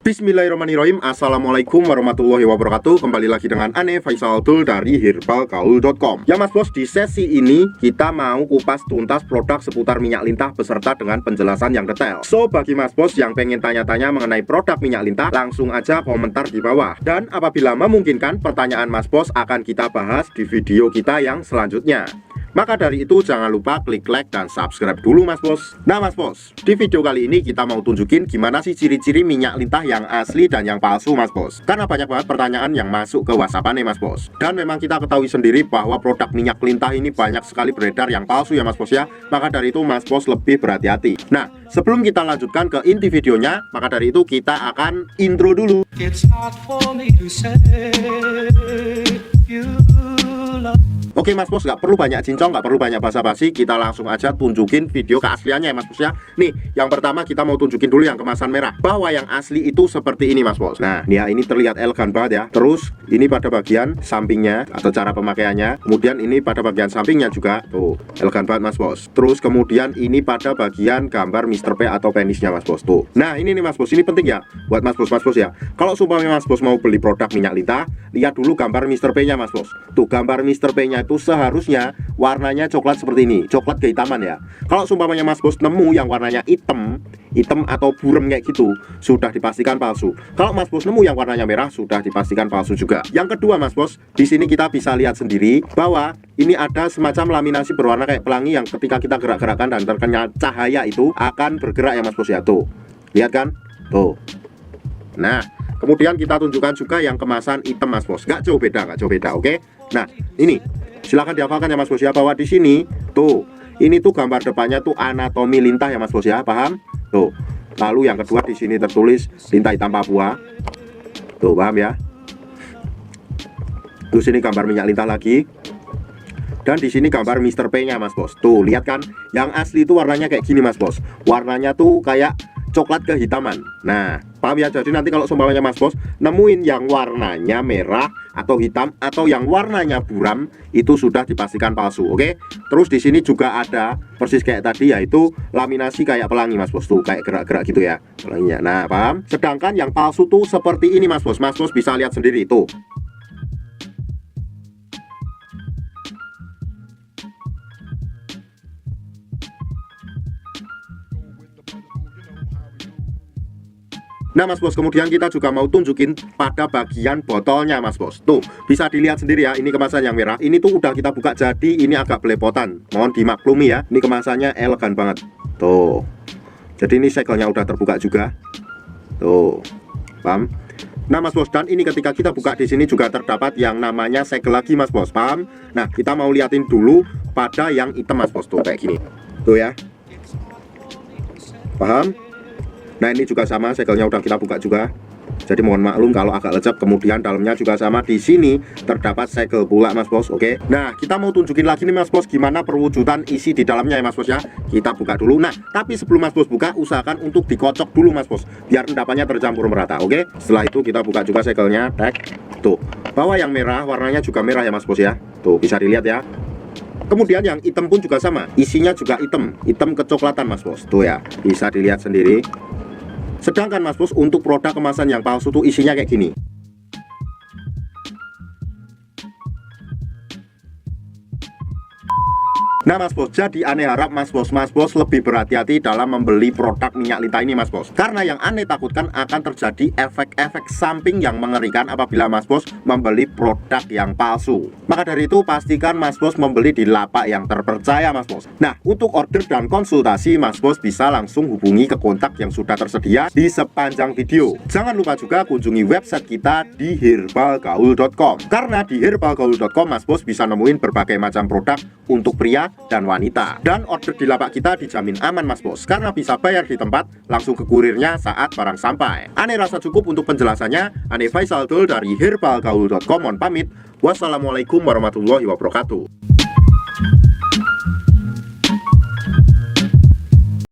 Bismillahirrahmanirrahim. Assalamualaikum warahmatullahi wabarakatuh. Kembali lagi dengan Ane Faisal Abdul dari herbalgaul.com. Ya mas bos, di sesi ini kita mau kupas tuntas produk seputar minyak lintah beserta dengan penjelasan yang detail. So bagi mas bos yang pengen tanya-tanya mengenai produk minyak lintah, langsung aja komentar di bawah. Dan apabila memungkinkan, pertanyaan mas bos akan kita bahas di video kita yang selanjutnya. Maka dari itu jangan lupa klik like dan subscribe dulu mas bos. Nah mas bos, di video kali ini kita mau tunjukin gimana sih ciri-ciri minyak lintah yang asli dan yang palsu mas bos. Karena banyak banget pertanyaan yang masuk ke WhatsApp nih mas bos. Dan memang kita ketahui sendiri bahwa produk minyak lintah ini banyak sekali beredar yang palsu ya mas bos ya. Maka dari itu mas bos lebih berhati-hati. Nah sebelum kita lanjutkan ke inti videonya, maka dari itu kita akan intro dulu. Oke mas bos, nggak perlu banyak cincong, nggak perlu banyak basa-basi, kita langsung aja tunjukin video keasliannya ya mas bos ya. Nih, yang pertama kita mau tunjukin dulu yang kemasan merah, bahwa yang asli itu seperti ini mas bos. Nah, ya ini terlihat elegan banget ya. Terus ini pada bagian sampingnya atau cara pemakaiannya, kemudian ini pada bagian sampingnya juga, tuh elegan banget mas bos. Terus kemudian ini pada bagian gambar Mr. P atau penisnya mas bos tuh. Nah ini nih mas bos, ini penting ya buat mas bos ya. Kalau sumpahnya mas bos mau beli produk minyak lintah, lihat dulu gambar Mr. P nya mas bos. Tuh gambar Mr. P nya itu seharusnya warnanya coklat seperti ini, coklat kehitaman ya. Kalau sumpamanya mas bos nemu yang warnanya hitam atau burem kayak gitu, sudah dipastikan palsu. Kalau mas bos nemu yang warnanya merah, sudah dipastikan palsu juga. Yang kedua mas bos, di sini kita bisa lihat sendiri bahwa ini ada semacam laminasi berwarna kayak pelangi yang ketika kita gerak-gerakkan dan terkena cahaya itu akan bergerak ya mas bos ya. Tuh lihat kan, tuh. Nah kemudian kita tunjukkan juga yang kemasan hitam mas bos, nggak jauh beda, oke. Nah ini silahkan dihafalkan ya mas bos ya, bahwa di sini tuh ini tuh gambar depannya tuh anatomi lintah ya mas bos ya, paham? Tuh. Lalu yang kedua di sini tertulis lintah hitam Papua. Tuh paham ya? Terus ini gambar minyak lintah lagi. Dan di sini gambar Mr. P nya mas bos. Tuh lihat kan, yang asli itu warnanya kayak gini mas bos. Warnanya tuh kayak coklat kehitaman. Nah paham ya, jadi nanti kalau seumpamanya mas bos nemuin yang warnanya merah atau hitam atau yang warnanya buram, itu sudah dipastikan palsu, oke. Terus di sini juga ada persis kayak tadi, yaitu laminasi kayak pelangi mas bos, tuh kayak gerak-gerak gitu ya pelanginya. Nah paham. Sedangkan yang palsu tuh seperti ini mas bos bisa lihat sendiri tuh. Nah mas bos, kemudian kita juga mau tunjukin pada bagian botolnya mas bos. Tuh bisa dilihat sendiri ya, ini kemasan yang merah. Ini tuh udah kita buka, jadi ini agak belepotan, mohon dimaklumi ya. Ini kemasannya elegan banget. Tuh, jadi ini segelnya udah terbuka juga. Tuh, paham? Nah mas bos, dan ini ketika kita buka di sini juga terdapat yang namanya segel lagi mas bos, paham? Nah kita mau liatin dulu pada yang hitam mas bos, tuh kayak gini. Tuh ya, paham? Nah ini juga sama, segelnya udah kita buka juga. Jadi mohon maklum kalau agak lecek. Kemudian dalamnya juga sama, di sini terdapat segel pula mas bos, oke. Nah kita mau tunjukin lagi nih mas bos gimana perwujudan isi di dalamnya ya mas bos ya. Kita buka dulu. Nah tapi sebelum mas bos buka, usahakan untuk dikocok dulu mas bos, biar endapannya tercampur merata, oke. Setelah itu kita buka juga segelnya, tek. Tuh, bahwa yang merah warnanya juga merah ya mas bos ya. Tuh bisa dilihat ya. Kemudian yang hitam pun juga sama, isinya juga hitam kecoklatan mas bos. Tuh ya, bisa dilihat sendiri. Sedangkan mas bos untuk produk kemasan yang palsu tuh isinya kayak gini. Nah mas bos, jadi Ane harap mas bos lebih berhati-hati dalam membeli produk minyak lintah ini mas bos. Karena yang Ane takutkan akan terjadi efek-efek samping yang mengerikan apabila mas bos membeli produk yang palsu. Maka dari itu pastikan mas bos membeli di lapak yang terpercaya mas bos. Nah untuk order dan konsultasi mas bos bisa langsung hubungi ke kontak yang sudah tersedia di sepanjang video. Jangan lupa juga kunjungi website kita di herbalgaul.com. Karena di herbalgaul.com mas bos bisa nemuin berbagai macam produk untuk pria dan wanita. Dan order di lapak kita dijamin aman mas bos, karena bisa bayar di tempat, langsung ke kurirnya saat barang sampai. Ane rasa cukup untuk penjelasannya. Ane Faisal Abdul dari herbalgaul.com mohon pamit. Wassalamualaikum warahmatullahi wabarakatuh.